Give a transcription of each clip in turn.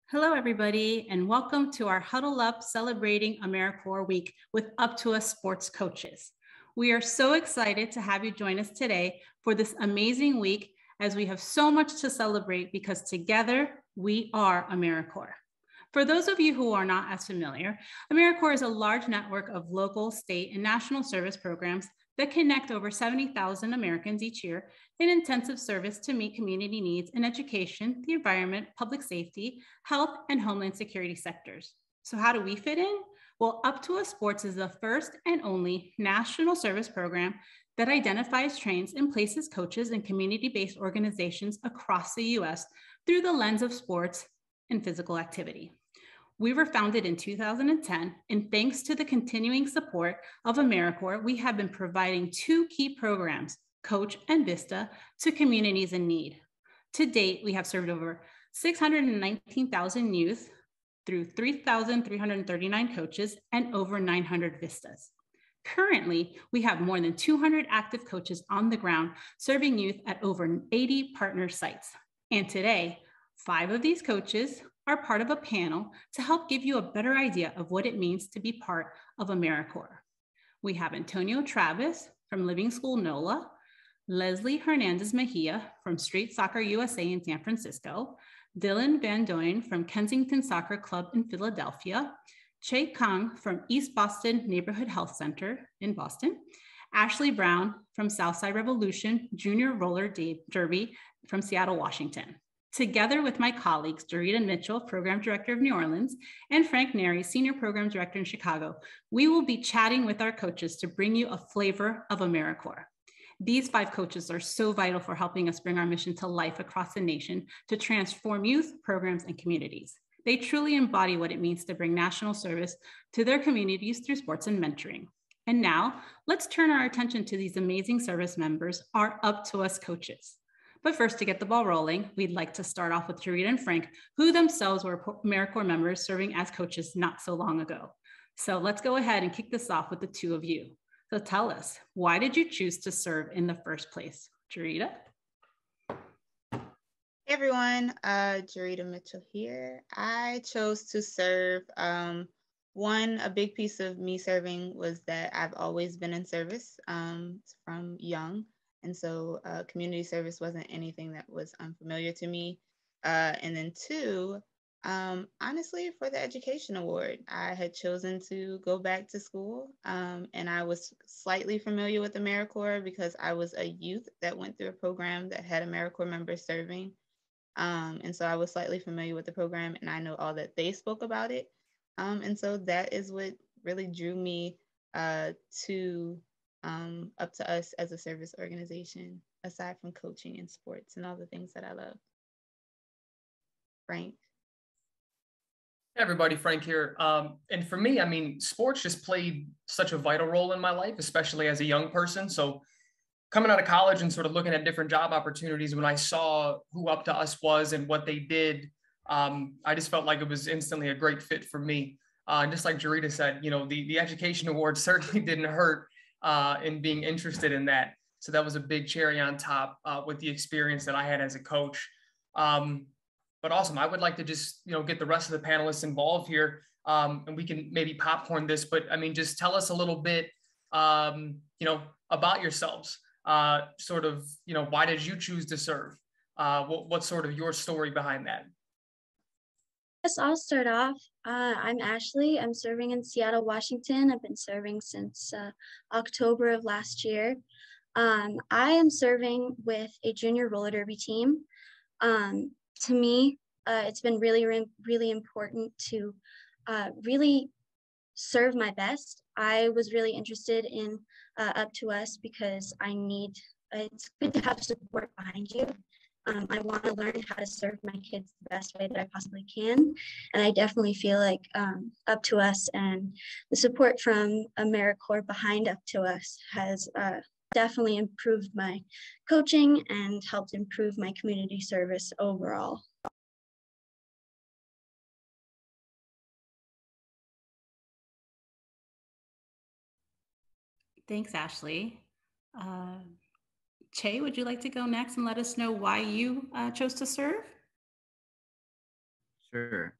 Hello, everybody, and welcome to our Huddle Up Celebrating AmeriCorps Week with Up2Us Sports Coaches. We are so excited to have you join us today for this amazing week as we have so much to celebrate because together we are AmeriCorps. For those of you who are not as familiar, AmeriCorps is a large network of local, state, and national service programs that connect over 70,000 Americans each year in intensive service to meet community needs in education, the environment, public safety, health, and homeland security sectors. So how do we fit in? Well, Up2Us Sports is the first and only national service program that identifies, trains, and places coaches in community-based organizations across the U.S. through the lens of sports and physical activity. We were founded in 2010, and thanks to the continuing support of AmeriCorps, we have been providing two key programs, Coach and Vista, to communities in need. To date, we have served over 619,000 youth through 3,339 coaches and over 900 Vistas. Currently, we have more than 200 active coaches on the ground serving youth at over 80 partner sites. And today, 5 of these coaches are part of a panel to help give you a better idea of what it means to be part of AmeriCorps. We have Antonio Travis from Living School NOLA, Leslie Hernandez Mejia from Street Soccer USA in San Francisco, Dylan Van Doyen from Kensington Soccer Club in Philadelphia, Che Kang from East Boston Neighborhood Health Center in Boston, Ashley Brown from Southside Revolution Junior Roller Derby from Seattle, Washington. Together with my colleagues, Jerita Mitchell, Program Director of New Orleans, and Frank Nares, Senior Program Director in Chicago, we will be chatting with our coaches to bring you a flavor of AmeriCorps. These 5 coaches are so vital for helping us bring our mission to life across the nation to transform youth, programs, and communities. They truly embody what it means to bring national service to their communities through sports and mentoring. And now, let's turn our attention to these amazing service members, our Up2Us coaches. But first, to get the ball rolling, we'd like to start off with Jerita and Frank, who themselves were AmeriCorps members serving as coaches not so long ago. So let's go ahead and kick this off with the 2 of you. So tell us, why did you choose to serve in the first place? Jerita? Hey everyone, Jerita Mitchell here. I chose to serve. A big piece of me serving was that I've always been in service from young. And so community service wasn't anything that was unfamiliar to me. And then 2, honestly, for the education award, I had chosen to go back to school. And I was slightly familiar with AmeriCorps because I was a youth that went through a program that had AmeriCorps members serving. And so I was slightly familiar with the program, and I know all that they spoke about it. And so that is what really drew me to Up2Us as a service organization, aside from coaching and sports and all the things that I love. Frank? Hey everybody, Frank here. And for me, I mean, sports just played such a vital role in my life, especially as a young person. So coming out of college and sort of looking at different job opportunities, when I saw who Up2Us was and what they did, I just felt like it was instantly a great fit for me. And just like Jerita said, you know, the education award certainly didn't hurt in being interested in that. So that was a big cherry on top with the experience that I had as a coach. But awesome. I would like to just, you know, get the rest of the panelists involved here and we can maybe popcorn this, but I mean, just tell us a little bit, you know, about yourselves. Sort of, you know, why did you choose to serve? What's sort of your story behind that? Yes, I'll start off. I'm Ashley. I'm serving in Seattle, Washington. I've been serving since October of last year. I am serving with a junior roller derby team. To me, it's been really, really important to really serve my best. I was really interested in Up2Us because it's good to have support behind you. I want to learn how to serve my kids the best way that I possibly can. And I definitely feel like Up2Us and the support from AmeriCorps behind Up2Us has definitely improved my coaching and helped improve my community service overall. Thanks, Ashley. Che, would you like to go next and let us know why you chose to serve? Sure.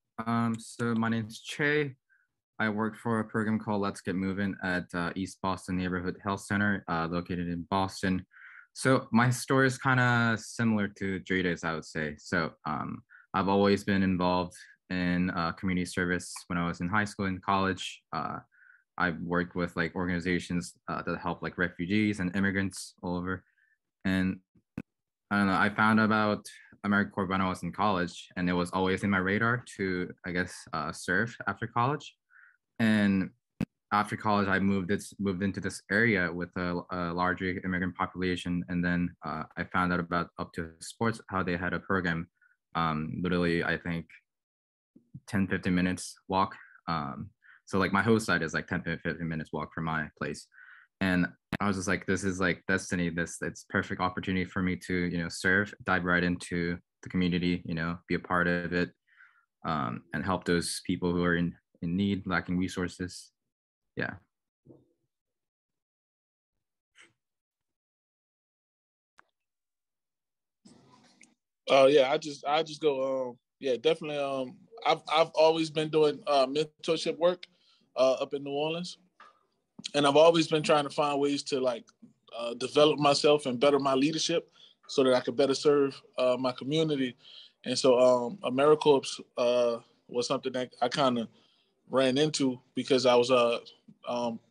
So my name's Che. I work for a program called Let's Get Moving at East Boston Neighborhood Health Center, located in Boston. So my story is kind of similar to Jerita's, I would say. So I've always been involved in community service when I was in high school and college. I've worked with like organizations that help like refugees and immigrants all over. And I don't know, I found out about AmeriCorps when I was in college, and it was always in my radar to, I guess, serve after college. And after college, I moved into this area with a larger immigrant population, and then I found out about Up2Us Sports, how they had a program, literally, I think 10-15 minutes walk. So like my host site is like 10-15 minutes walk from my place. And I was just like, this is like destiny. It's perfect opportunity for me to, serve, dive right into the community, be a part of it, and help those people who are in need, lacking resources. Yeah. Yeah, I just go. Yeah, definitely. I've always been doing mentorship work up in New Orleans, and I've always been trying to find ways to like develop myself and better my leadership, so that I could better serve my community. And so AmeriCorps was something that I kind of ran into because I was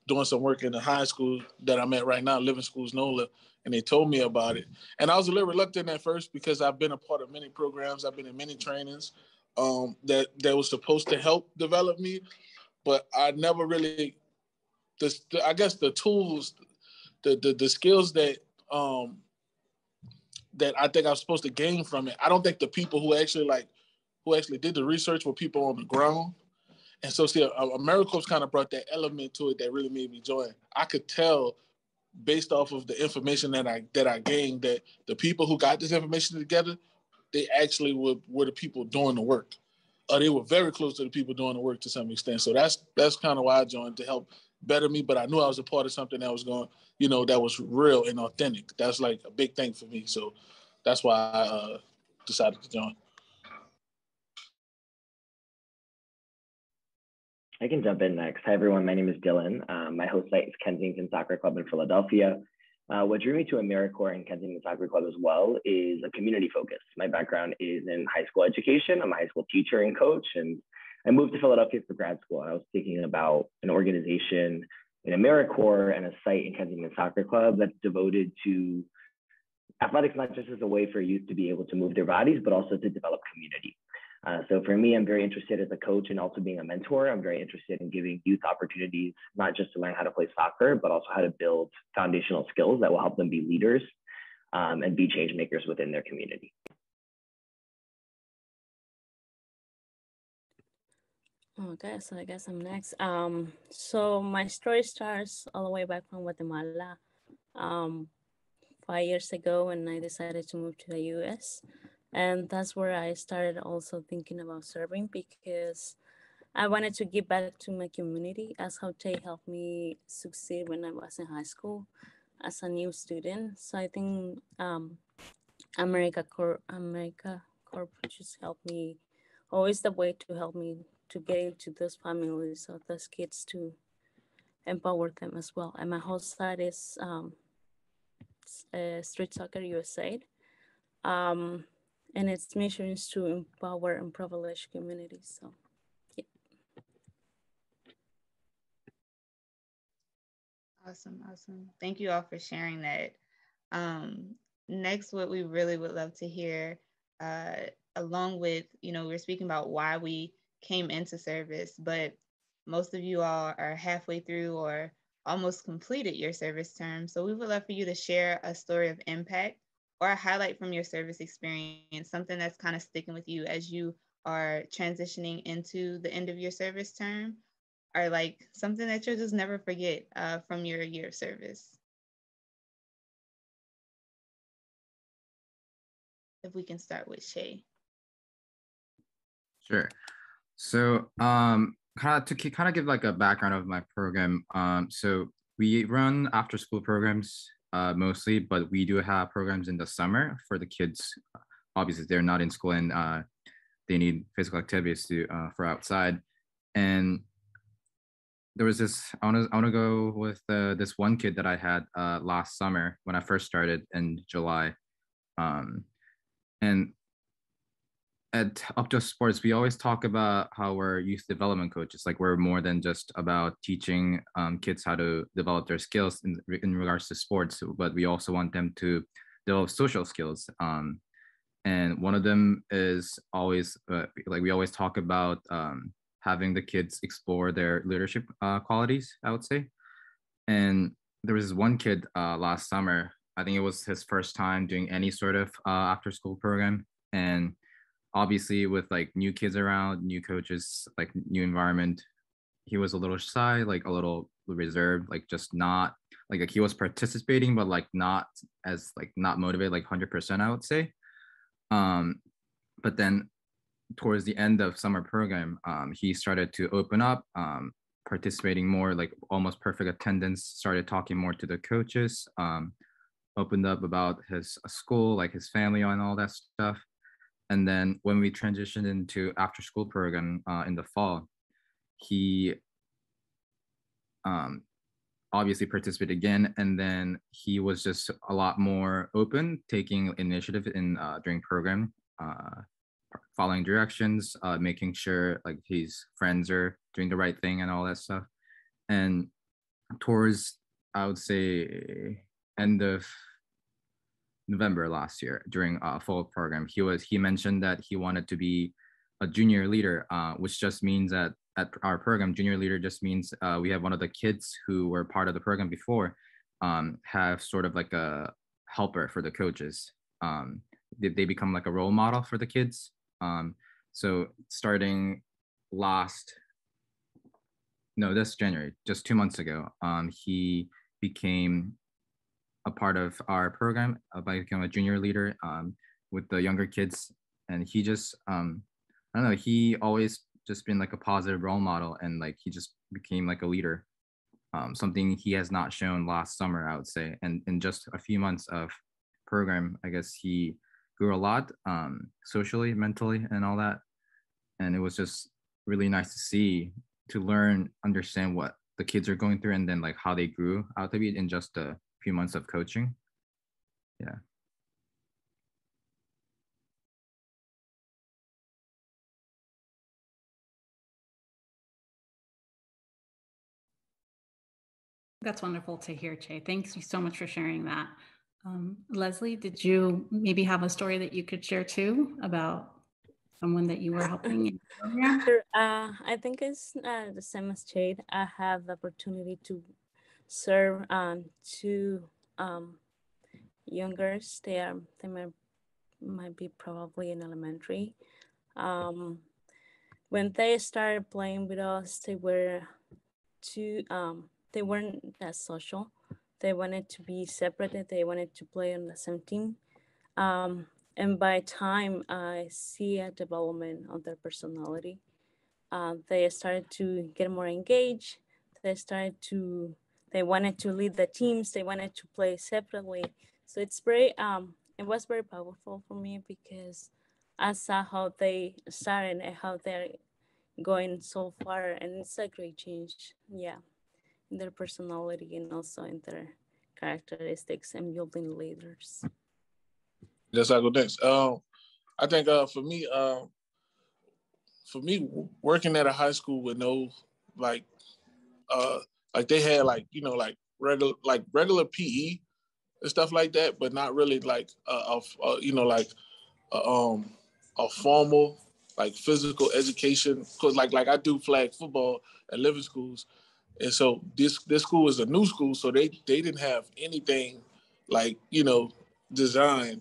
doing some work in the high school that I'm at right now, Living Schools NOLA, and they told me about it. And I was a little reluctant at first because I've been a part of many programs, I've been in many trainings that was supposed to help develop me, but I never really, I guess the tools, the skills that that I think I was supposed to gain from it. I don't think the people who actually did the research were people on the ground. And so, see, AmeriCorps kind of brought that element to it that really made me join. I could tell based off of the information that I gained that the people who got this information together, they actually were the people doing the work. They were very close to the people doing the work to some extent. So that's kind of why I joined, to help better me. But I knew I was a part of something that was going, that was real and authentic. That's like a big thing for me. So that's why I decided to join. I can jump in next. Hi, everyone. My name is Dylan. My host site is Kensington Soccer Club in Philadelphia. What drew me to AmeriCorps and Kensington Soccer Club as well is a community focus. My background is in high school education. I'm a high school teacher and coach, and I moved to Philadelphia for grad school. I was thinking about an organization in AmeriCorps and a site in Kensington Soccer Club that's devoted to athletics, not just as a way for youth to be able to move their bodies, but also to develop community. So for me, I'm very interested as a coach and also being a mentor. I'm very interested in giving youth opportunities, not just to learn how to play soccer, but also how to build foundational skills that will help them be leaders and be change makers within their community. Okay, so I guess I'm next. So my story starts all the way back from Guatemala 5 years ago when I decided to move to the US. And that's where I started also thinking about serving, because I wanted to give back to my community as how they helped me succeed when I was in high school as a new student. So I think AmeriCorps just helped me, always the way to help me to get into those families of those kids, to empower them as well. And my whole site is Street Soccer USA. And its mission is to empower and privilege communities. So, yeah. Awesome. Thank you all for sharing that. Next, what we really would love to hear, along with, we're speaking about why we came into service, but most of you all are halfway through or almost completed your service term. So we would love for you to share a story of impact or a highlight from your service experience, something that's kind of sticking with you as you are transitioning into the end of your service term, or like something that you'll just never forget from your year of service. If we can start with Shay. Sure. So kind of give like a background of my program. So we run after school programs mostly, but we do have programs in the summer for the kids. Obviously, they're not in school, and they need physical activities to for outside. And there was this, I want to go with this one kid that I had last summer when I first started in July. And at Up2Us Sports, we always talk about how we're youth development coaches. Like, we're more than just about teaching kids how to develop their skills in regards to sports, but we also want them to develop social skills. And one of them is always, like, we always talk about having the kids explore their leadership qualities, I would say. And there was this one kid last summer, I think it was his first time doing any sort of after school program. And obviously with like new kids around, new coaches, like new environment, he was a little shy, like a little reserved, like just not like he was participating, but like not as like not motivated, like 100%, I would say. But then towards the end of summer program, he started to open up, participating more, like almost perfect attendance, started talking more to the coaches, opened up about his school, like his family and all that stuff. And then when we transitioned into after school program in the fall, he obviously participated again. And then he was just a lot more open, taking initiative in during program, following directions, making sure like his friends are doing the right thing and all that stuff. And towards, I would say, end of November last year during a fall program, he mentioned that he wanted to be a junior leader, which just means that at our program, junior leader just means we have one of the kids who were part of the program before have sort of like a helper for the coaches. They become like a role model for the kids. So starting this January, just 2 months ago, he became a part of our program by becoming a junior leader with the younger kids. And he just, I don't know, he always just been like a positive role model, and like he just became like a leader, something he has not shown last summer, I would say. And in just a few months of program, I guess he grew a lot socially, mentally, and all that. And it was just really nice to see, to learn, understand what the kids are going through, and then like how they grew out to be in just a few months of coaching. Yeah. That's wonderful to hear, Che. Thanks you so much for sharing that. Leslie, did you maybe have a story that you could share too about someone that you were helping in the program? Sure. I think it's the same as Jade. I have the opportunity to serve two youngers. They might be probably in elementary. When they started playing with us, they weren't that social. They wanted to be separated. They wanted to play on the same team. And by time I see a development of their personality, they started to get more engaged. They wanted to lead the teams. They wanted to play separately. So it's it was very powerful for me, because I saw how they started and how they're going so far. And it's a great change, yeah, in their personality and also in their characteristics and building leaders. Yes, I go next. I think for me, working at a high school with no like they had like regular PE and stuff like that, but not really like a formal like physical education. Because like I do flag football at living schools, and so this school is a new school, so they didn't have anything like designed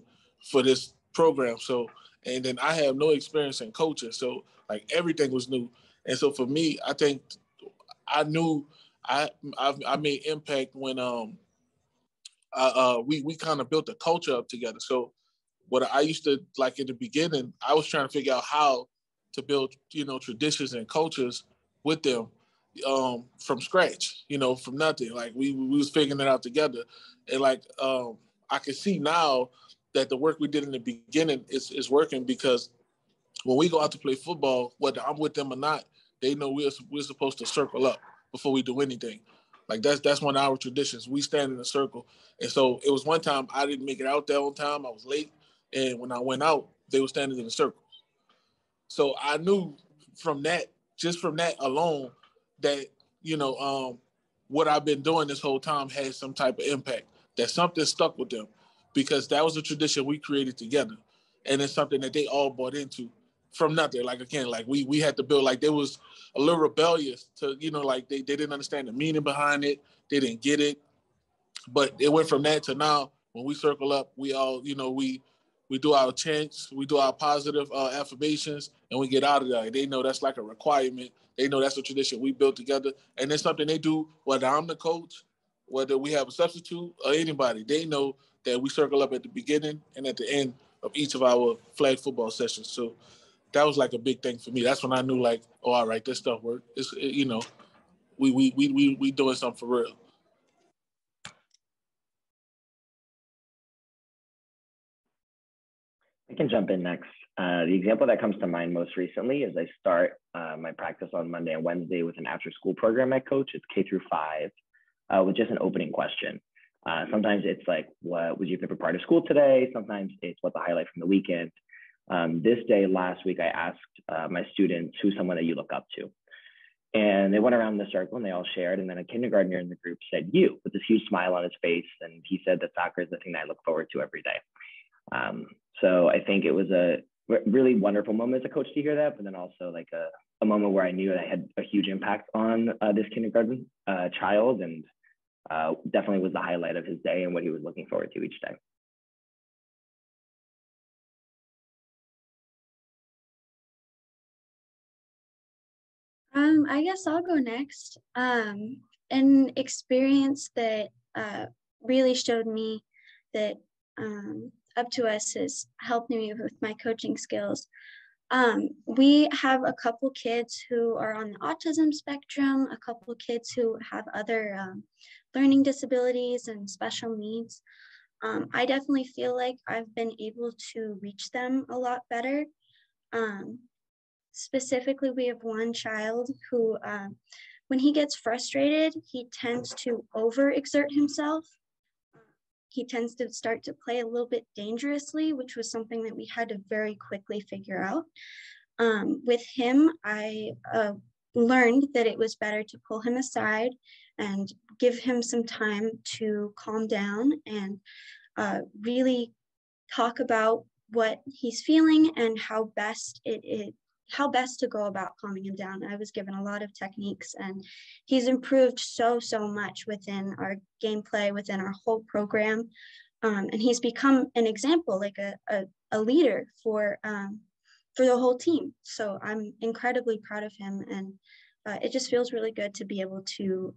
for this program. So, and then I have no experience in coaching, so like everything was new. And so for me, I think I knew I made impact when we kind of built a culture up together. So what I used to like in the beginning, I was trying to figure out how to build traditions and cultures with them from scratch, from nothing. Like we was figuring it out together, and like I can see now that the work we did in the beginning is working, because when we go out to play football, whether I'm with them or not, they know we're supposed to circle up before we do anything. Like that's one of our traditions. We stand in a circle. And so it was one time I didn't make it out there on time. I was late. And when I went out, they were standing in a circle. So I knew from that, just from that alone, that, what I've been doing this whole time had some type of impact, that something stuck with them, because that was a tradition we created together. And it's something that they all bought into from nothing. Like, again, like we had to build, like there was a little rebellious to, like they didn't understand the meaning behind it. They didn't get it. But it went from that to now when we circle up, we all, we do our chants, we do our positive affirmations, and we get out of there. They know that's like a requirement. They know that's a tradition we built together. And it's something they do, whether I'm the coach, whether we have a substitute or anybody. They know that we circle up at the beginning and at the end of each of our flag football sessions. So that was like a big thing for me. That's when I knew, like, oh, all right, this stuff works. We doing something for real. I can jump in next. The example that comes to mind most recently is I start my practice on Monday and Wednesday with an after-school program I coach. It's K through 5 with just an opening question. Sometimes it's like, what was your favorite part of school today? Sometimes it's what the highlight from the weekend. This day, last week, I asked my students, who's someone that you look up to? And they went around the circle and they all shared. And then a kindergartner in the group said, you, with this huge smile on his face. And he said that soccer is the thing that I look forward to every day. So I think it was a really wonderful moment as a coach to hear that, but then also like a moment where I knew that I had a huge impact on this kindergarten child, and definitely was the highlight of his day and what he was looking forward to each day. I guess I'll go next. An experience that really showed me that Up2Us has helped me with my coaching skills. We have a couple kids who are on the autism spectrum, a couple kids who have other learning disabilities and special needs. I definitely feel like I've been able to reach them a lot better. Specifically, we have one child who, when he gets frustrated, he tends to overexert himself. He tends to start to play a little bit dangerously, which was something that we had to very quickly figure out. With him, I learned that it was better to pull him aside and give him some time to calm down and really talk about what he's feeling and how best to go about calming him down. I was given a lot of techniques, and he's improved so much within our gameplay, within our whole program. And he's become an example, like a leader for the whole team. So I'm incredibly proud of him. And it just feels really good to be able to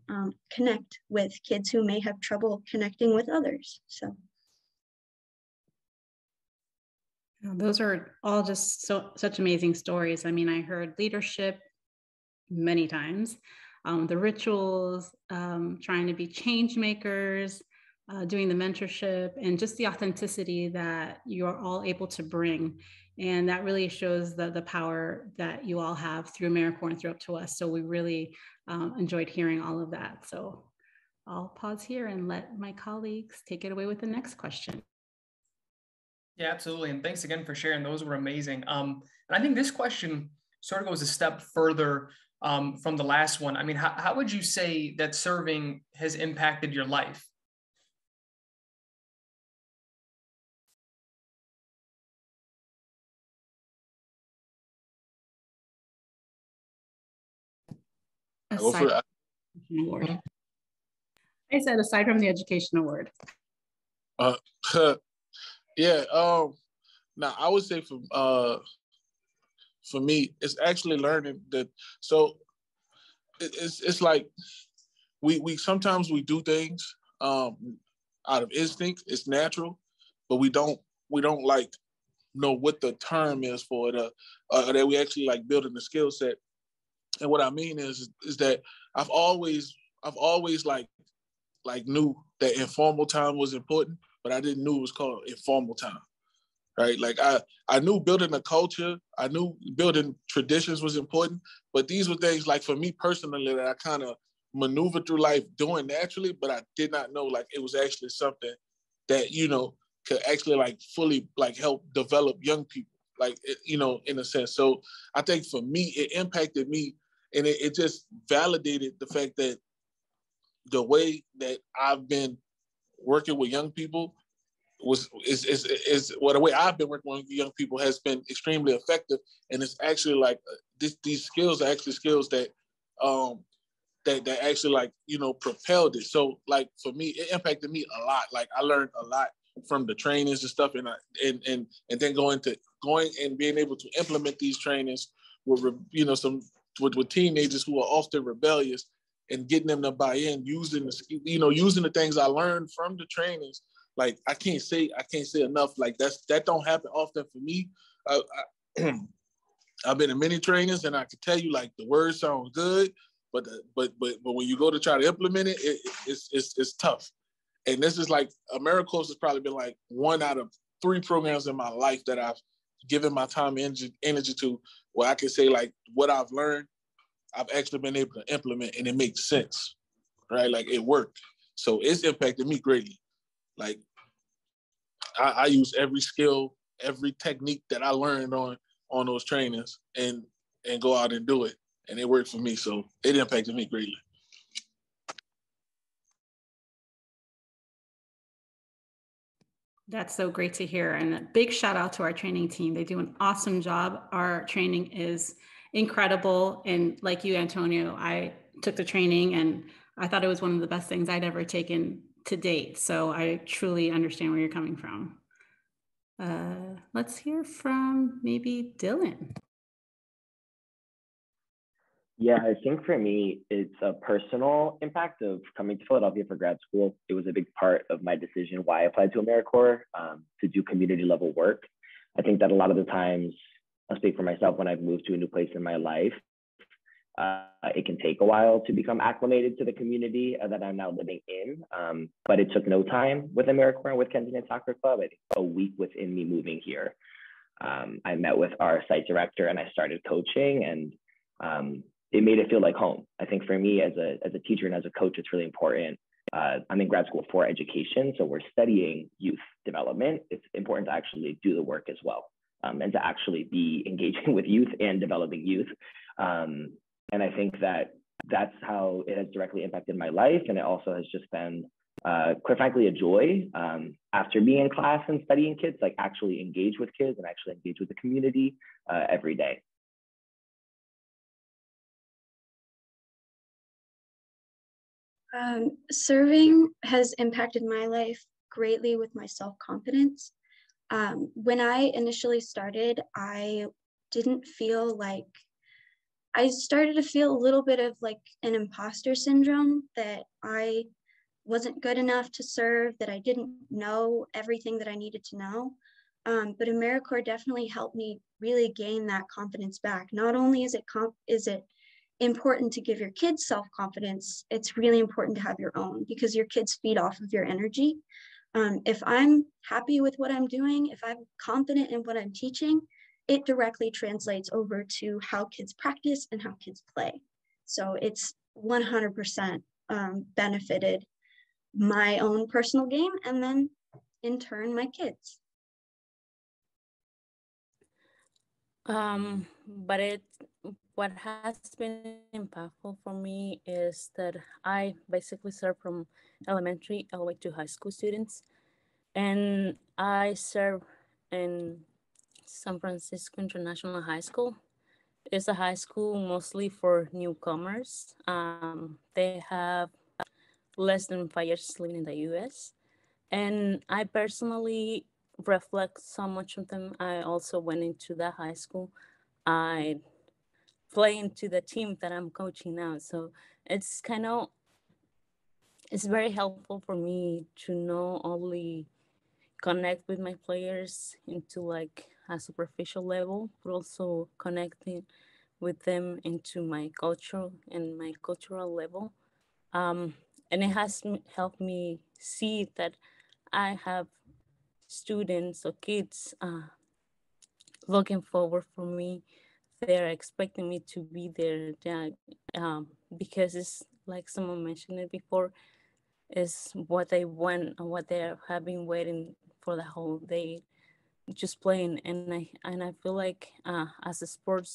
connect with kids who may have trouble connecting with others. So. Those are all just such amazing stories. I mean, I heard leadership many times, the rituals, trying to be change makers, doing the mentorship, and just the authenticity that you're all able to bring. And that really shows the power that you all have through AmeriCorps and through Up2Us. So we really enjoyed hearing all of that. So I'll pause here and let my colleagues take it away with the next question. Yeah, absolutely. And thanks again for sharing. Those were amazing. And I think this question sort of goes a step further from the last one. I mean, how would you say that serving has impacted your life? Aside from the award. I said aside from the education award. Yeah. Now I would say for me, it's actually learning that. So it's like we sometimes we do things out of instinct. It's natural, but we don't like know what the term is for it, or that we actually like building the skill set. And what I mean is that I've always like knew that informal time was important, but I didn't know it was called informal time. right? Like I knew building a culture, I knew building traditions was important, but these were things like for me personally that I kind of maneuvered through life doing naturally, but I did not know like it was actually something that, you know, could actually like fully like help develop young people, like, you know, in a sense. So I think for me, it impacted me, and it just validated the fact that the way that I've been working with young people is well, the way I've been working with young people has been extremely effective, and it's actually like these skills are actually skills that that actually like, you know, propelled it. So like for me, it impacted me a lot. Like I learned a lot from the trainings and stuff, and then going and being able to implement these trainings with, you know, with teenagers who are often rebellious, and getting them to buy in using using the things I learned from the trainings. Like I can't say enough. Like that don't happen often for me. I've been in many trainings, and I can tell you like the words sound good, but when you go to try to implement it, it's tough. And this is like AmeriCorps has probably been like 1 out of 3 programs in my life that I've given my time and energy to, where I can say like what I've learned, I've actually been able to implement, and it makes sense, right? Like it worked. So it's impacted me greatly. Like I use every skill, every technique that I learned on those trainings, and go out and do it. And it worked for me. So it impacted me greatly. That's so great to hear. And a big shout out to our training team. They do an awesome job. Our training is incredible. And like you, Antonio, I took the training and I thought it was one of the best things I'd ever taken to date. So I truly understand where you're coming from. Let's hear from maybe Dylan. Yeah, I think for me, it's a personal impact of coming to Philadelphia for grad school. It was a big part of my decision why I applied to AmeriCorps, to do community level work. I think that a lot of the times, I'll speak for myself, when I've moved to a new place in my life, it can take a while to become acclimated to the community that I'm now living in. But it took no time with AmeriCorps and with Kensington Soccer Club. I think a week within me moving here, I met with our site director and I started coaching, and it made it feel like home. I think for me as a teacher and as a coach, it's really important. I'm in grad school for education, so we're studying youth development. It's important to actually do the work as well, and to actually be engaging with youth and developing youth. And I think that that's how it has directly impacted my life. And it also has just been, quite frankly, a joy after being in class and studying kids, like actually engage with kids and actually engage with the community every day. Serving has impacted my life greatly with my self-confidence. When I initially started, I started to feel a little bit of like an imposter syndrome, that I wasn't good enough to serve, that I didn't know everything that I needed to know. But AmeriCorps definitely helped me really gain that confidence back. Not only is it important to give your kids self-confidence, it's really important to have your own, because your kids feed off of your energy. If I'm happy with what I'm doing, if I'm confident in what I'm teaching, it directly translates over to how kids practice and how kids play. So it's 100% benefited my own personal game, and then in turn my kids. But what has been impactful for me is that I basically serve from elementary all the way to high school students, and I serve in San Francisco International High School. It's a high school mostly for newcomers. They have less than 5 years living in the US. And I personally reflect so much of them. I also went into that high school. I play into the team that I'm coaching now. So it's very helpful for me to not only connect with my players into like a superficial level, but also connecting with them into my culture and my cultural level. And it has helped me see that I have students or kids looking forward for me. They're expecting me to be there, because it's like someone mentioned it before, is what they want and what they have been waiting for the whole day, just playing. And I feel like as a sport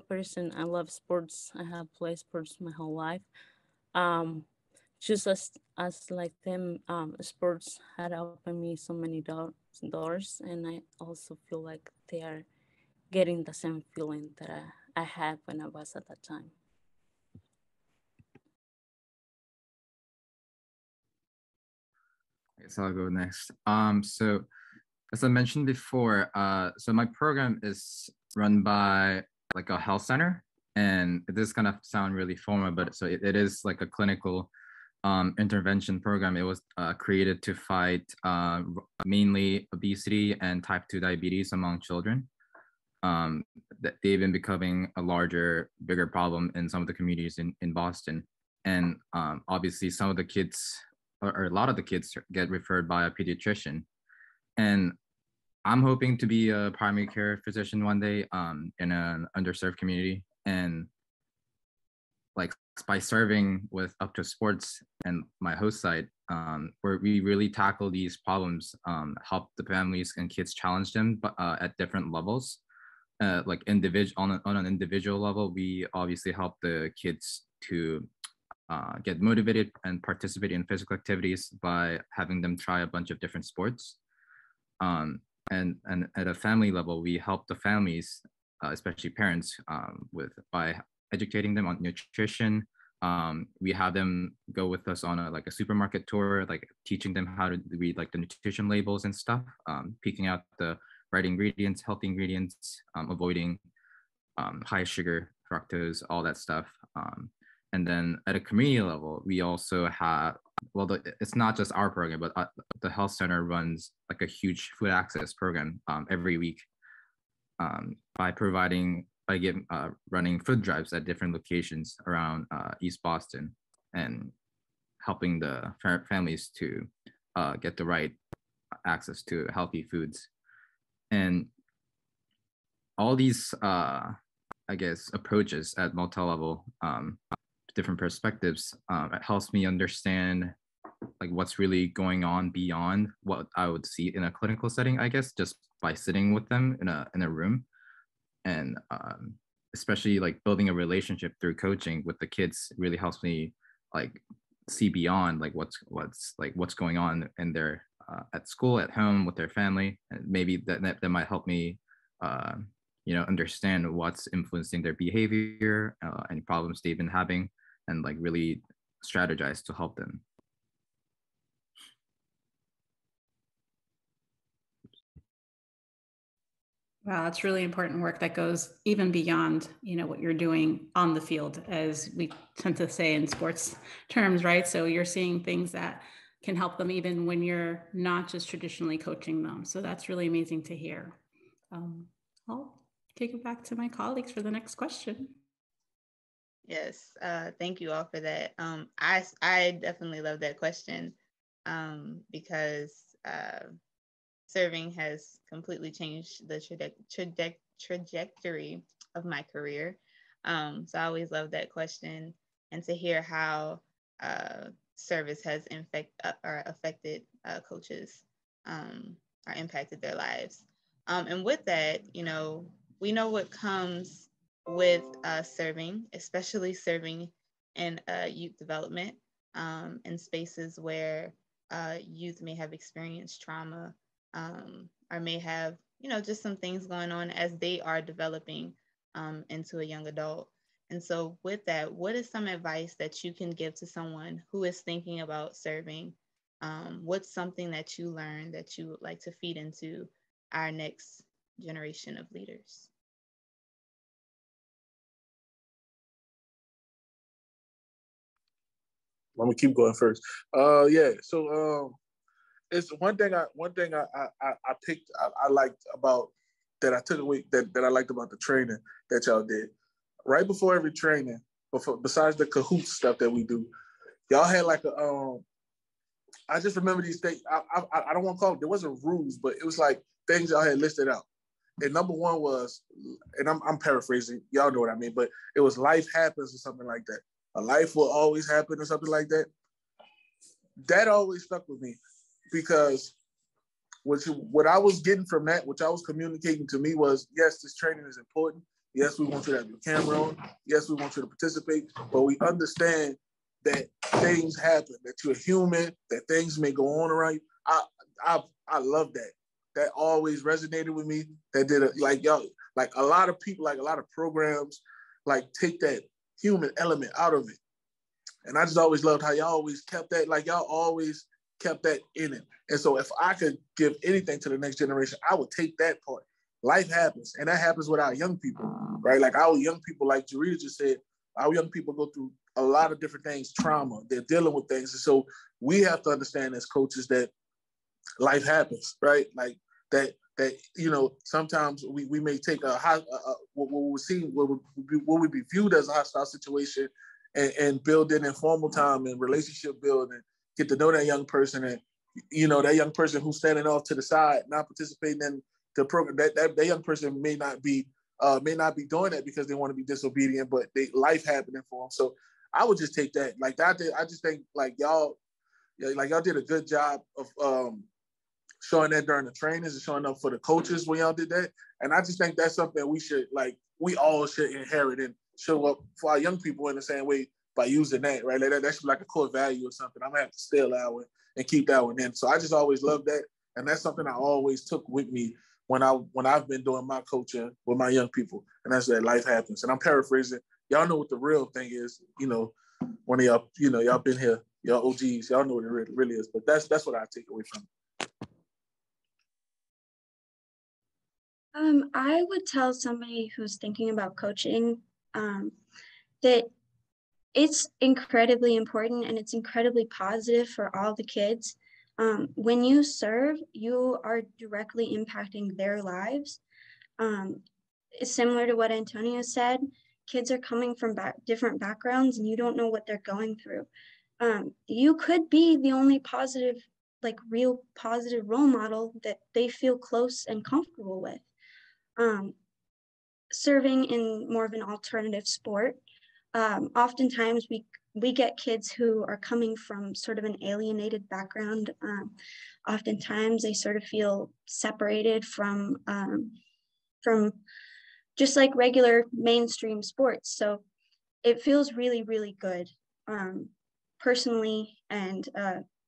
person, I love sports. I have played sports my whole life. Um, just as like them, sports had opened me so many doors, and I also feel like they are getting the same feeling that I had when I was at that time. I guess I'll go next. So as I mentioned before, so my program is run by like a health center, and this is gonna sound really formal, but so it is like a clinical intervention program. It was created to fight mainly obesity and type 2 diabetes among children. They've been becoming a bigger problem in some of the communities in Boston. And obviously some of the kids, or a lot of the kids get referred by a pediatrician. And I'm hoping to be a primary care physician one day in an underserved community. And like by serving with Up2Us Sports and my host site, where we really tackle these problems, help the families and kids challenge them, but at different levels. Like on an individual level, we obviously help the kids to get motivated and participate in physical activities by having them try a bunch of different sports. And at a family level, we help the families, especially parents, by educating them on nutrition. We have them go with us on a supermarket tour, like teaching them how to read like the nutrition labels and stuff, picking out the right ingredients, healthy ingredients, avoiding high sugar, fructose, all that stuff. And then at a community level, we also have, it's not just our program, but the health center runs like a huge food access program every week by running food drives at different locations around East Boston and helping the families to get the right access to healthy foods. And all these, I guess, approaches at multi-level, different perspectives, it helps me understand like what's really going on beyond what I would see in a clinical setting, I guess, just by sitting with them in a room. And especially like building a relationship through coaching with the kids really helps me like see beyond like what's going on in their at school, at home, with their family. And maybe that might help me understand what's influencing their behavior, any problems they've been having, and like really strategize to help them. Wow, that's really important work that goes even beyond, what you're doing on the field, as we tend to say in sports terms, right? So you're seeing things that can help them even when you're not just traditionally coaching them. So that's really amazing to hear. I'll take it back to my colleagues for the next question. Yes, thank you all for that. I definitely love that question because serving has completely changed the trajectory of my career. So I always love that question, and to hear how service has affected coaches or impacted their lives. And with that, we know what comes with serving, especially serving in youth development in spaces where youth may have experienced trauma or may have, just some things going on as they are developing into a young adult. And so with that, what is some advice that you can give to someone who is thinking about serving? What's something that you learned that you would like to feed into our next generation of leaders? Let me keep going first. Yeah. So it's one thing I picked I liked about that I took away that I liked about the training that y'all did. Right before every training, besides the Kahoot stuff that we do, y'all had like a I just remember these things. I don't want to call it, there wasn't rules, but it was like things y'all had listed out. And number one was, and I'm paraphrasing, y'all know what I mean, but it was life happens or something like that. A life will always happen or something like that. That always stuck with me because what I was getting from that, what I was communicating to me was, yes, this training is important. Yes, we want you to have your camera on. Yes, we want you to participate, but we understand that things happen, that you're human, that things may go on around you. I love that. That always resonated with me. That did like y'all, like a lot of people, like a lot of programs, like take that human element out of it. And I just always loved how y'all always kept that, like y'all always kept that in it. And so if I could give anything to the next generation, I would take that part. Life happens, and that happens with our young people, right? Like our young people, like Jerita just said, our young people go through a lot of different things, trauma. They're dealing with things. And so we have to understand as coaches that life happens, right? Like that you know, sometimes we may take what would be viewed as a hostile situation and build an informal time and relationship building, get to know that young person, and you know, that young person who's standing off to the side, not participating in the program, that young person may not be doing that because they want to be disobedient, but life happening for them. So I would just take that. Like that, I just think like y'all did a good job of showing that during the trainings and showing up for the coaches when y'all did that. And I just think that's something we all should inherit and show up for our young people in the same way by using that, right? Like that should be like a core value or something. I'm gonna have to steal that one and keep that one in. So I just always loved that. And that's something I always took with me when I've been doing my coaching with my young people. And that's that life happens. And I'm paraphrasing. Y'all know what the real thing is. You know, one of y'all, you know, y'all been here, y'all OGs, y'all know what it really is. But that's what I take away from it. I would tell somebody who's thinking about coaching that it's incredibly important and it's incredibly positive for all the kids. When you serve, you are directly impacting their lives. It's similar to what Antonio said. Kids are coming from different backgrounds and you don't know what they're going through. You could be the only positive, like real positive role model that they feel close and comfortable with. Serving in more of an alternative sport, oftentimes we get kids who are coming from sort of an alienated background. Oftentimes they sort of feel separated from just like regular mainstream sports. So it feels really, really good personally and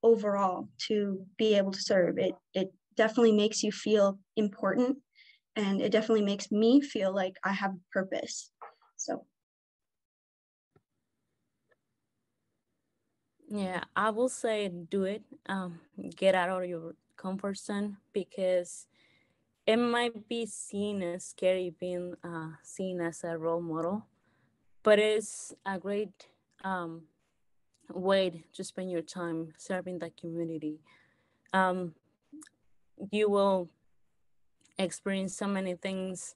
overall to be able to serve. It definitely makes you feel important. And it definitely makes me feel like I have purpose. So. Yeah, I will say do it. Get out of your comfort zone because it might be seen as scary being seen as a role model, but it's a great way to spend your time serving the community. You will experience so many things,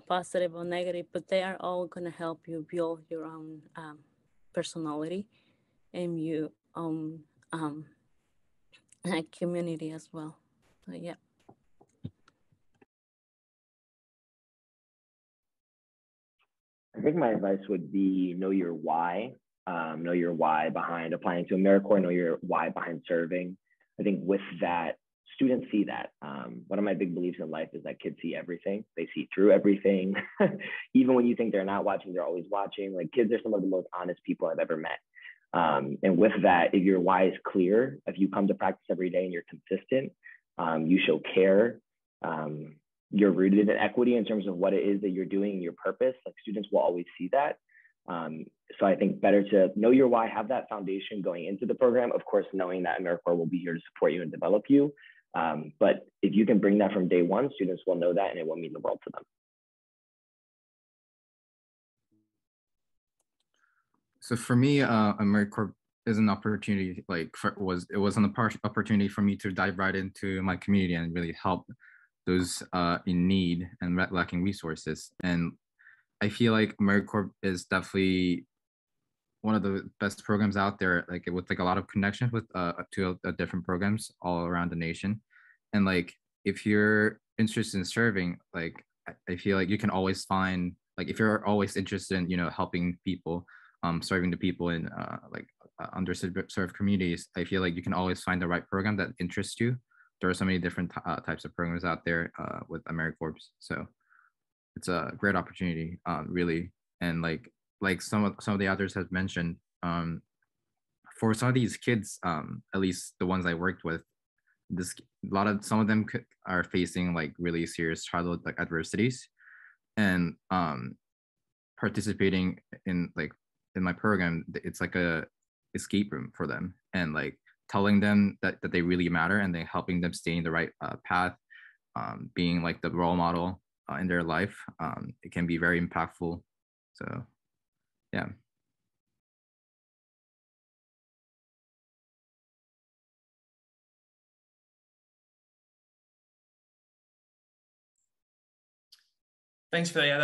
positive or negative, but they are all going to help you build your own personality and your own community as well. So, yeah. I think my advice would be know your why. Know your why behind applying to AmeriCorps, know your why behind serving. I think with that, students see that. One of my big beliefs in life is that kids see everything. They see through everything. Even when you think they're not watching, they're always watching. Like kids are some of the most honest people I've ever met. And with that, if your why is clear, if you come to practice every day and you're consistent, you show care, you're rooted in equity in terms of what it is that you're doing and your purpose, like students will always see that. So I think better to know your why, have that foundation going into the program, of course, knowing that AmeriCorps will be here to support you and develop you. But if you can bring that from day one, students will know that and it will mean the world to them. So for me, AmeriCorps is an opportunity, it was an opportunity for me to dive right into my community and really help those in need and lacking resources. And I feel like AmeriCorps is definitely one of the best programs out there, like with like a lot of connections with different programs all around the nation. And like if you're interested in serving, like I feel like you can always find, like if you're always interested in, you know, helping people, serving the people in underserved communities, I feel like you can always find the right program that interests you. There are so many different types of programs out there with AmeriCorps. So it's a great opportunity, really. And like some of the others have mentioned, for some of these kids, at least the ones I worked with, some of them are facing like really serious childhood like adversities, and participating in my program, it's like a escape room for them, and like telling them that they really matter, and then helping them stay in the right path, being like the role model in their life. It can be very impactful. So yeah. Thanks for that. Yeah,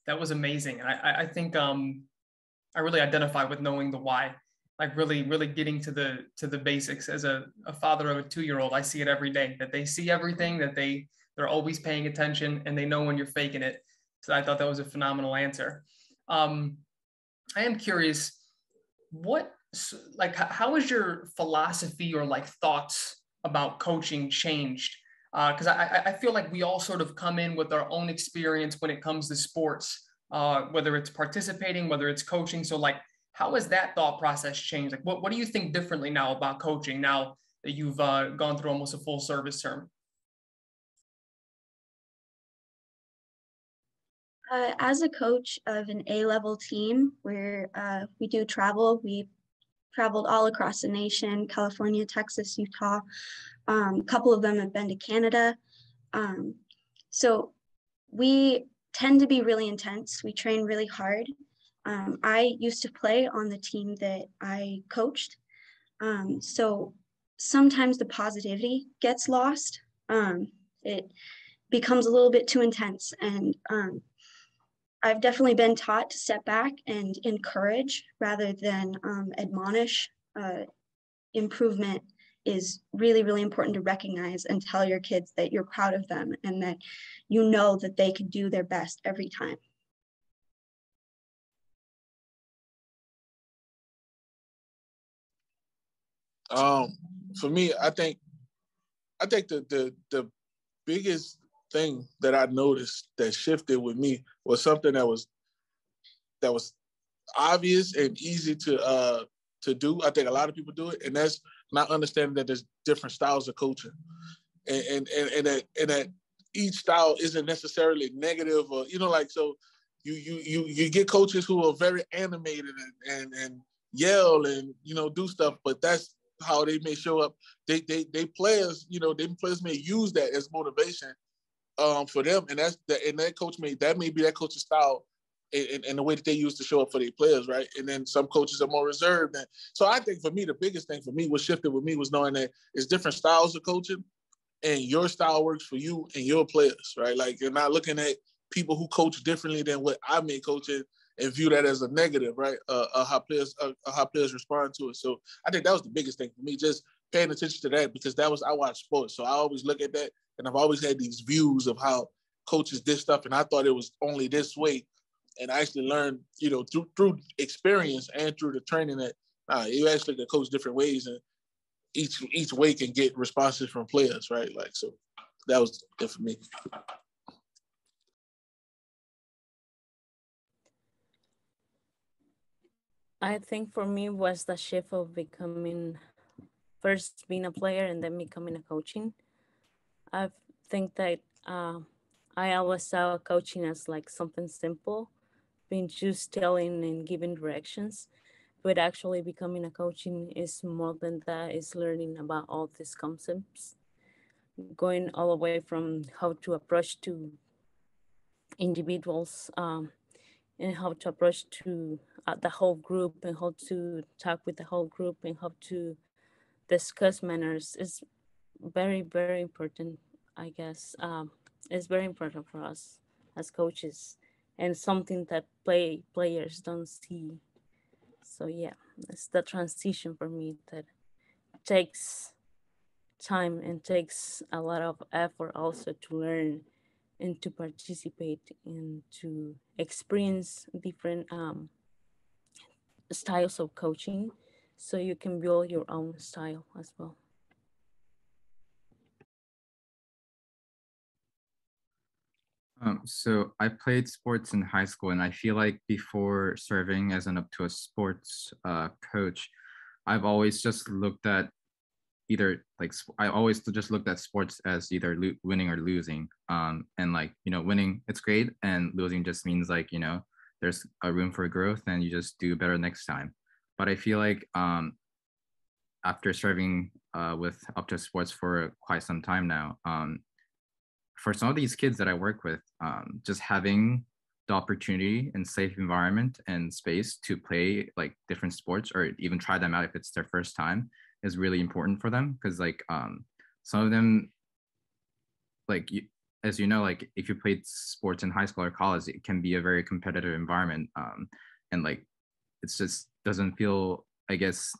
that was amazing. I think I really identify with knowing the why, like really getting to the basics. As a father of a 2-year-old, I see it every day, that they see everything, that they're always paying attention, and they know when you're faking it. So I thought that was a phenomenal answer. I am curious, how has your philosophy or like thoughts about coaching changed? Because I feel like we all sort of come in with our own experience when it comes to sports, whether it's participating, whether it's coaching. So like, how has that thought process changed? Like, what do you think differently now about coaching now that you've gone through almost a full service term? As a coach of an A-level team where we do travel, we traveled all across the nation, California, Texas, Utah. A couple of them have been to Canada. So we tend to be really intense. We train really hard. I used to play on the team that I coached. So sometimes the positivity gets lost. It becomes a little bit too intense, and I've definitely been taught to step back and encourage rather than admonish. Improvement is really, really important to recognize and tell your kids that you're proud of them and that you know that they can do their best every time. For me, I think the biggest thing that I noticed that shifted with me was something that was obvious and easy to do. I think a lot of people do it, and that's not understanding that there's different styles of coaching, and that each style isn't necessarily negative, or like, so you get coaches who are very animated and yell and do stuff, but that's how they may show up. They players, players may use that as motivation for them, and that coach may be that coach's style and the way that they used to show up for their players, right? And then some coaches are more reserved. And so I think for me, the biggest thing for me, what shifted with me, was knowing that it's different styles of coaching, and your style works for you and your players, right? Like, you're not looking at people who coach differently than what I may coach in and view that as a negative, right? How players respond to it. So I think that was the biggest thing for me, just paying attention to that, because I watch sports. So I always look at that, and I've always had these views of how coaches did stuff, and I thought it was only this way. And I actually learned, through experience and through the training, that you actually can coach different ways, and each way can get responses from players, right? Like, so that was it for me. I think for me was the shift of becoming, first being a player and then becoming a coaching. I think that I always saw coaching as like something simple, being just telling and giving directions, but actually becoming a coaching is more than that. Is learning about all these concepts, going all the way from how to approach to individuals, and how to approach to the whole group, and how to talk with the whole group, and how to discuss manners is very, very important, I guess. It's very important for us as coaches. and something that players don't see. So yeah, it's the transition for me that takes time and takes a lot of effort also to learn and to participate and to experience different styles of coaching, so you can build your own style as well. So I played sports in high school, and I feel like before serving as an Up2Us Sports coach, I've always just looked at either like I always just looked at sports as either winning or losing. And like, you know, winning, it's great, and losing just means like, you know, there's a room for growth and you just do better next time. But I feel like after serving with Up2Us Sports for quite some time now, for some of these kids that I work with, just having the opportunity and safe environment and space to play like different sports or even try them out if it's their first time is really important for them. Because like some of them, like as you know, like if you played sports in high school or college, it can be a very competitive environment, and like it's just doesn't feel, I guess,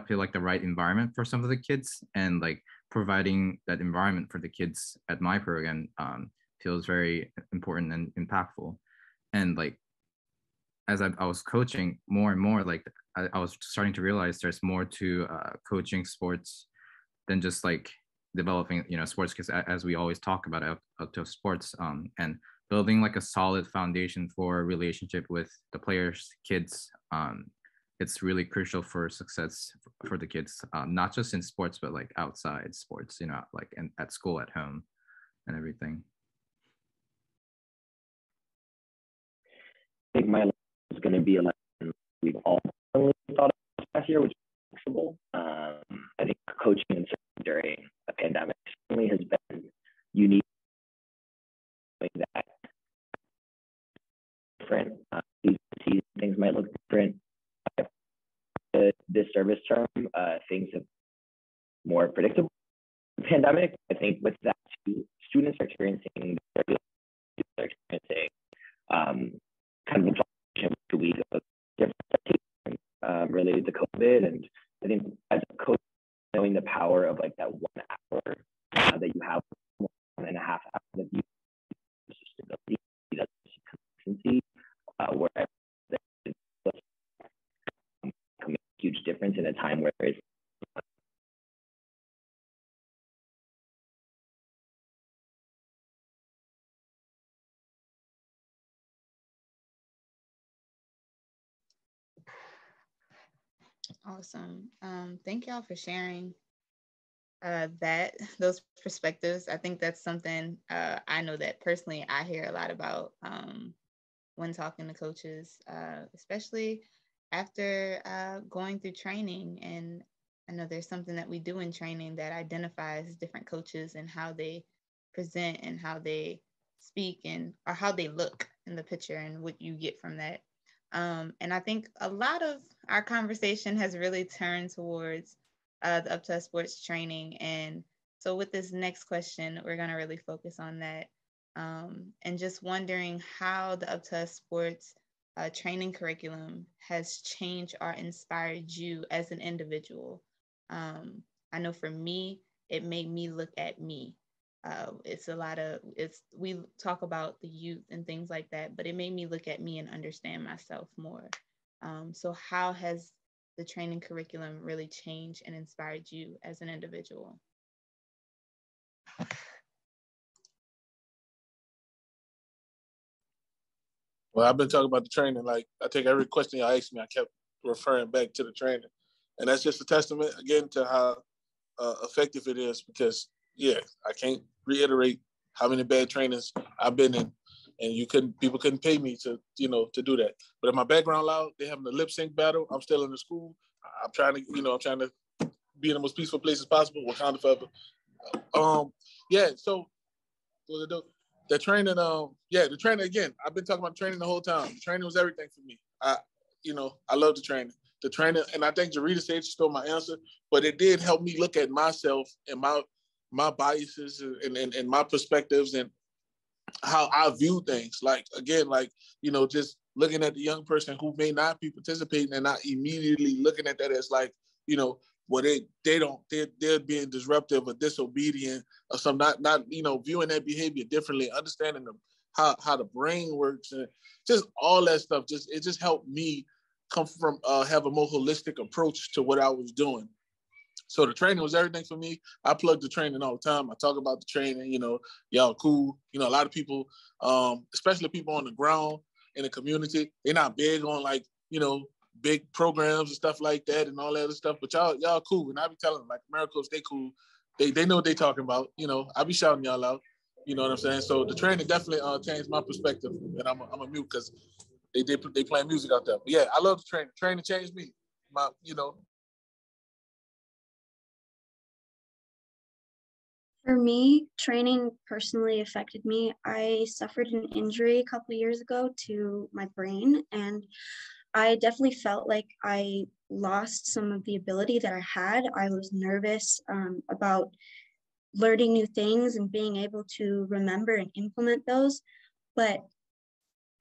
feel like the right environment for some of the kids. And like providing that environment for the kids at my program feels very important and impactful. And like as I was coaching more and more, like I was starting to realize there's more to coaching sports than just like developing, you know, sports, because as we always talk about out to sports, and building like a solid foundation for a relationship with the players, kids, it's really crucial for success for the kids, not just in sports, but like outside sports, you know, like at school, at home, and everything. I think my life is going to be a lesson we've all thought of last year, which is flexible. I think coaching and serving during a pandemic certainly has been unique. That different things might look different. This service term, things have more predictable. Pandemic, I think, with that, students are experiencing kind of a week of different related to COVID. And I think as a coach, knowing the power of like that 1 hour that you have, 1.5 hours of you stability, consistency, wherever can make a huge difference in a time where it's Awesome. Thank y'all for sharing those perspectives. I think that's something I know that personally I hear a lot about when talking to coaches, especially after going through training. And I know there's something that we do in training that identifies different coaches and how they present and how they speak and or how they look in the picture and what you get from that. And I think a lot of our conversation has really turned towards the Up2Us Sports training. And so with this next question, we're going to really focus on that. And just wondering how the Up2Us Sports training curriculum has changed or inspired you as an individual. I know for me, it made me look at me. We talk about the youth and things like that, but it made me look at me and understand myself more. So how has the training curriculum really changed and inspired you as an individual? Well, I've been talking about the training. Like, I take every question y'all asked me, I kept referring back to the training. And that's just a testament, again, to how effective it is. Because, yeah, I can't reiterate how many bad trainings I've been in. And people couldn't pay me to do that. But if my background loud, they're having a lip sync battle. I'm still in the school. I'm trying to be in the most peaceful place as possible. Wakanda forever. So the training, the training again. I've been talking about training the whole time. Training was everything for me. I love the training. The training, and I think Jerita said she stole my answer, but it did help me look at myself and my biases and my perspectives, and how I view things. Like, again, like, you know, just looking at the young person who may not be participating and not immediately looking at that as like, you know, well, they're being disruptive or disobedient or some, not, you know, viewing that behavior differently, understanding how the brain works and just all that stuff. It just helped me come from, have a more holistic approach to what I was doing. So the training was everything for me. I plug the training all the time. I talk about the training, you know, y'all cool. You know, a lot of people, especially people on the ground in the community, they're not big on like, you know, big programs and stuff like that and all that other stuff. But y'all cool. And I be telling them like AmeriCorps, they cool. They know what they talking about. You know, I be shouting y'all out. You know what I'm saying? So the training definitely changed my perspective. And I'm a mute because they playing music out there. But yeah, I love the training. Training changed me. You know. For me, training personally affected me. I suffered an injury a couple of years ago to my brain, and I definitely felt like I lost some of the ability that I had. I was nervous about learning new things and being able to remember and implement those. But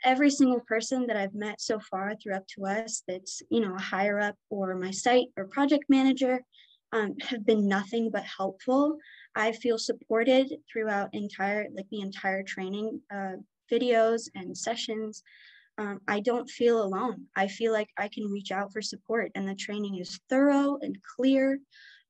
every single person that I've met so far through Up2Us that's, you know, a higher up or my site or project manager have been nothing but helpful. I feel supported throughout the entire training videos and sessions. I don't feel alone. I feel like I can reach out for support, and the training is thorough and clear.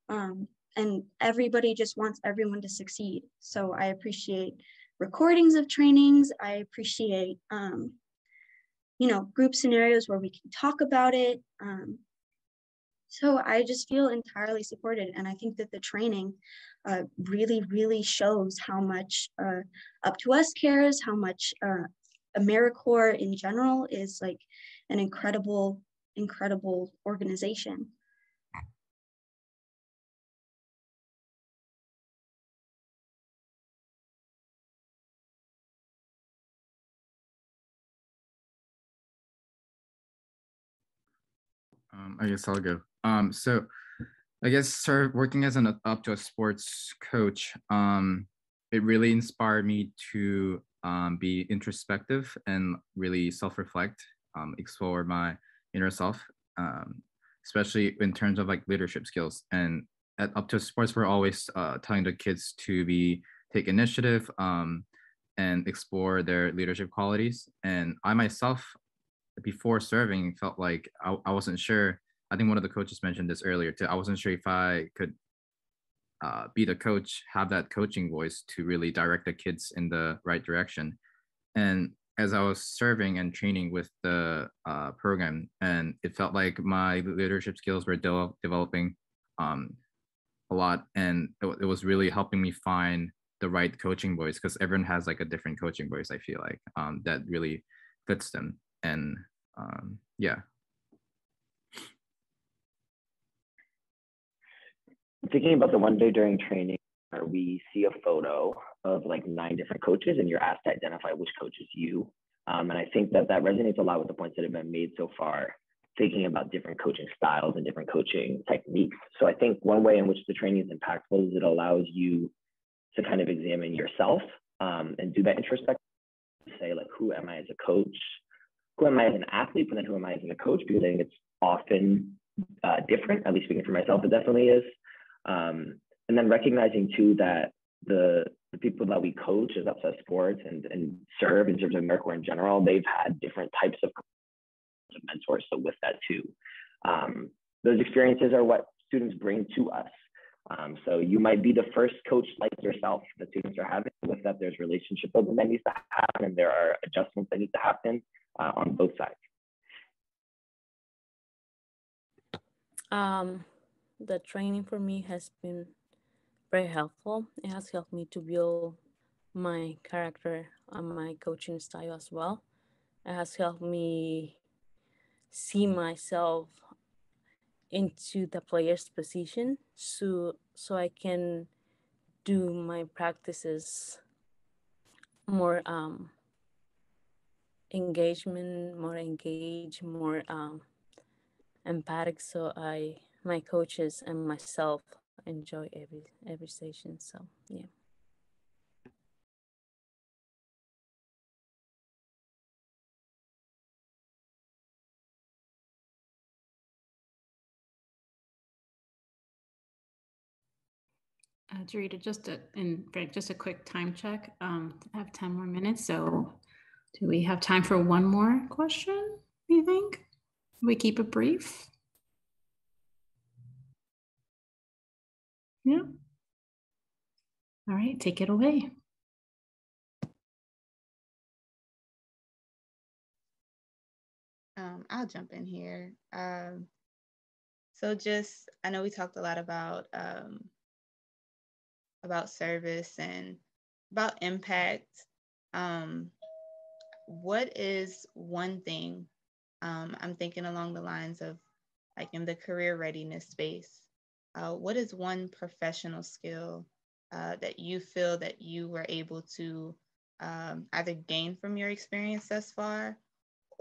And everybody just wants everyone to succeed. So I appreciate recordings of trainings. I appreciate, you know, group scenarios where we can talk about it. So I just feel entirely supported. And I think that the training really, really shows how much Up2Us cares, how much AmeriCorps in general is like an incredible, incredible organization. I guess I'll go. So I guess working as an Up2Us Sports coach, it really inspired me to be introspective and really self-reflect, explore my inner self, especially in terms of like leadership skills. And at Up2Us Sports, we're always telling the kids to take initiative and explore their leadership qualities. And I myself, before serving, felt like I wasn't sure. I think one of the coaches mentioned this earlier too. I wasn't sure if I could be the coach, have that coaching voice to really direct the kids in the right direction. And as I was serving and training with the program, and it felt like my leadership skills were developing a lot, and it was really helping me find the right coaching voice, because everyone has like a different coaching voice, I feel like, that really fits them. And yeah. Thinking about the one day during training where we see a photo of like 9 different coaches and you're asked to identify which coach is you. And I think that resonates a lot with the points that have been made so far, thinking about different coaching styles and different coaching techniques. So I think one way in which the training is impactful is it allows you to kind of examine yourself and do that introspection, say like, who am I as a coach? Who am I as an athlete? But then who am I as a coach? Because I think it's often different, at least speaking for myself, it definitely is. And then recognizing too that the people that we coach as Up2Us Sports and serve in terms of AmeriCorps in general, they've had different types of mentors. So with that too, those experiences are what students bring to us. So you might be the first coach like yourself that students are having. With that, there's relationship building that needs to happen, and there are adjustments that need to happen on both sides. The training for me has been very helpful. It has helped me to build my character and my coaching style as well. It has helped me see myself into the player's position so I can do my practices more more empathic, so my coaches and myself enjoy every session. So yeah. Jerita, just a quick time check. I have 10 more minutes. So do we have time for one more question, you think? We keep it brief? Yeah. All right, take it away. I'll jump in here. So just, I know we talked a lot about service and about impact. What is one thing, I'm thinking along the lines of like in the career readiness space, what is one professional skill that you feel that you were able to either gain from your experience thus far,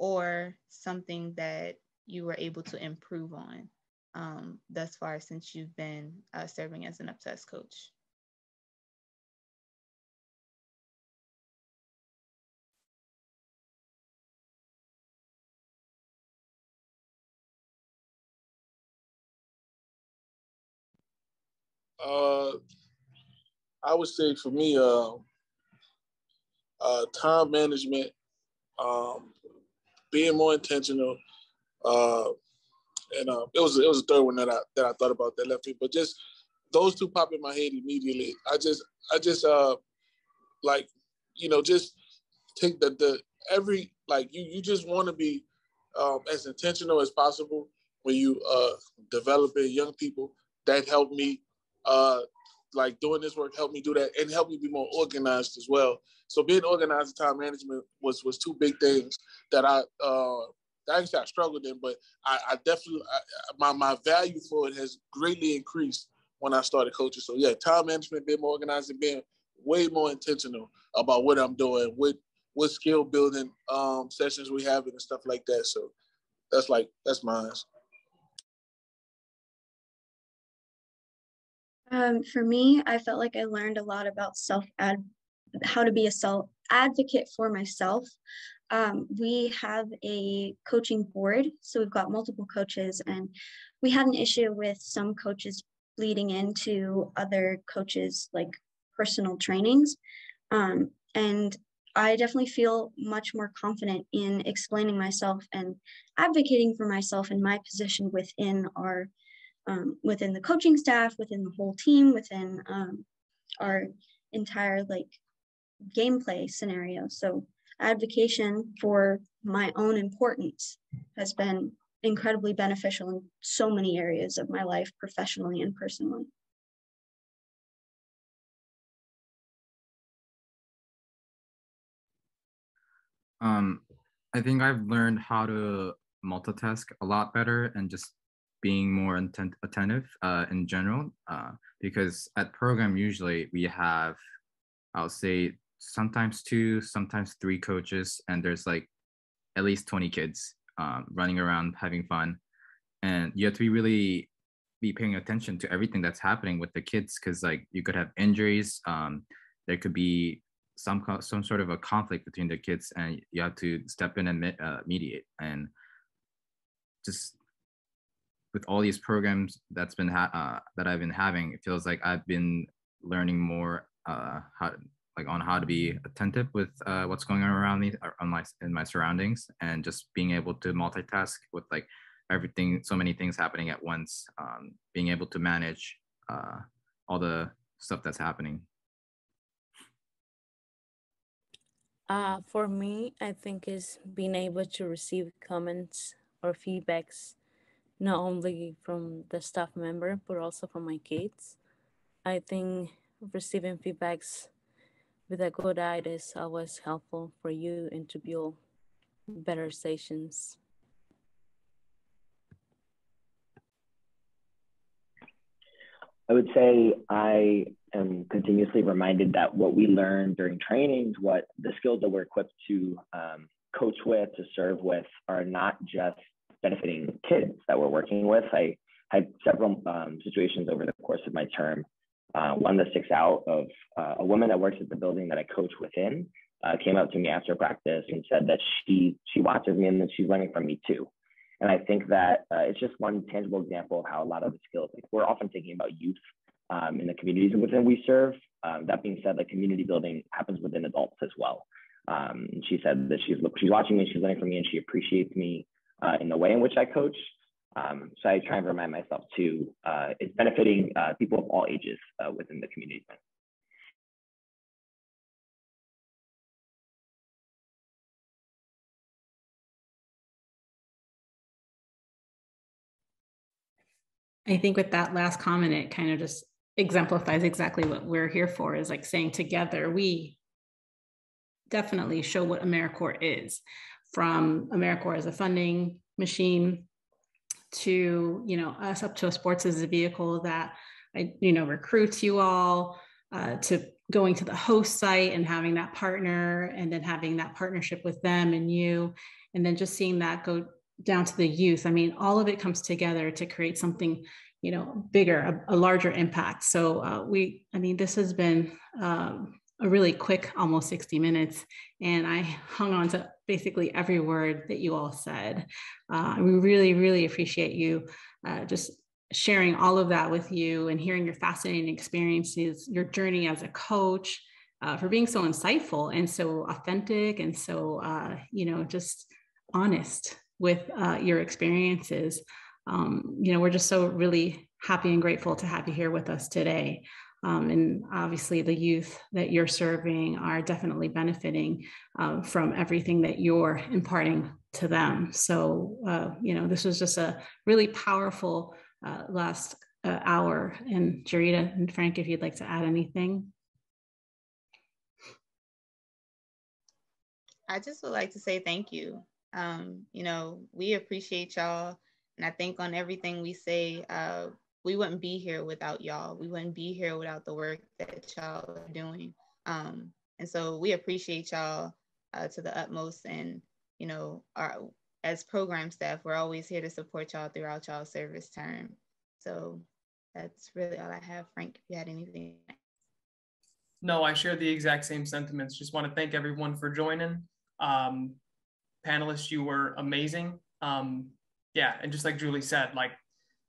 or something that you were able to improve on thus far since you've been serving as an Up2Us coach? I would say for me, time management, being more intentional, and it was a third one that I thought about that left me, but just those two pop in my head immediately. I just like, just take every, like, you just want to be as intentional as possible when you developing young people. That helped me, like doing this work helped me do that, and helped me be more organized as well. So being organized and time management was two big things that I actually I struggled in, but I definitely, my value for it has greatly increased when I started coaching. So yeah, time management, being more organized, and being way more intentional about what I'm doing, what skill building sessions we have and stuff like that. So that's mine. For me, I felt like I learned a lot about how to be a self-advocate for myself. We have a coaching board, so we've got multiple coaches, and we had an issue with some coaches bleeding into other coaches' like personal trainings. And I definitely feel much more confident in explaining myself and advocating for myself in my position within within the coaching staff, within the whole team, within our entire like gameplay scenario. So advocation for my own importance has been incredibly beneficial in so many areas of my life, professionally and personally. I think I've learned how to multitask a lot better and just being more attentive in general, because at program usually we have, I'll say sometimes 2, sometimes 3 coaches, and there's like at least 20 kids running around having fun, and you have to really be paying attention to everything that's happening with the kids, because like you could have injuries, there could be some sort of a conflict between the kids, and you have to step in and mediate. And just with all these programs that I've been having, it feels like I've been learning more on how to be attentive with what's going on around me, or in my surroundings, and just being able to multitask with like everything, so many things happening at once, being able to manage all the stuff that's happening. For me, I think is being able to receive comments or feedbacks, not only from the staff member, but also from my kids. I think receiving feedbacks with a good eye is always helpful for you and to build better sessions. I would say I am continuously reminded that what we learn during trainings, what the skills that we're equipped to coach with, to serve with, are not just benefiting kids that we're working with. I had several situations over the course of my term. One that sticks out of a woman that works at the building that I coach within came up to me after practice and said that she watches me and that she's learning from me too. And I think that it's just one tangible example of how a lot of the skills, like we're often thinking about youth in the communities within we serve. That being said, like community building happens within adults as well. She said that she's watching me, she's learning from me, and she appreciates me in the way in which I coach. So I try and remind myself too, it's benefiting people of all ages within the community. I think with that last comment, it kind of just exemplifies exactly what we're here for, is like saying together, we definitely show what AmeriCorps is, from AmeriCorps as a funding machine to, us Up2Us Sports as a vehicle that, recruits you all, to going to the host site and having that partner, and then having that partnership with them and you, and then just seeing that go down to the youth. I mean, all of it comes together to create something, bigger, a larger impact. So this has been a really quick, almost 60 minutes. And I hung on to basically every word that you all said. We really, really appreciate you just sharing all of that with you and hearing your fascinating experiences, your journey as a coach, for being so insightful and so authentic and so, just honest with your experiences. We're just so really happy and grateful to have you here with us today. And obviously the youth that you're serving are definitely benefiting from everything that you're imparting to them. So, this was just a really powerful last hour. And Jerita and Frank, if you'd like to add anything. I just would like to say thank you. We appreciate y'all. And I think on everything we say, we wouldn't be here without y'all. We wouldn't be here without the work that y'all are doing. And so we appreciate y'all to the utmost. And, as program staff, we're always here to support y'all throughout y'all's service term. So that's really all I have. Frank, if you had anything. No, I share the exact same sentiments. Just want to thank everyone for joining. Panelists, you were amazing. And just like Julie said, like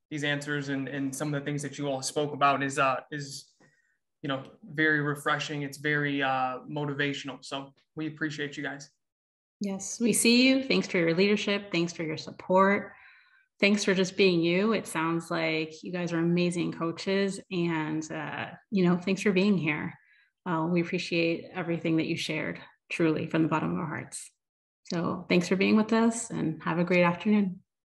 these answers and some of the things that you all spoke about is very refreshing. It's very motivational. So we appreciate you guys. Yes, we see you. Thanks for your leadership. Thanks for your support. Thanks for just being you. It sounds like you guys are amazing coaches, and thanks for being here. We appreciate everything that you shared, truly, from the bottom of our hearts. So thanks for being with us, and have a great afternoon.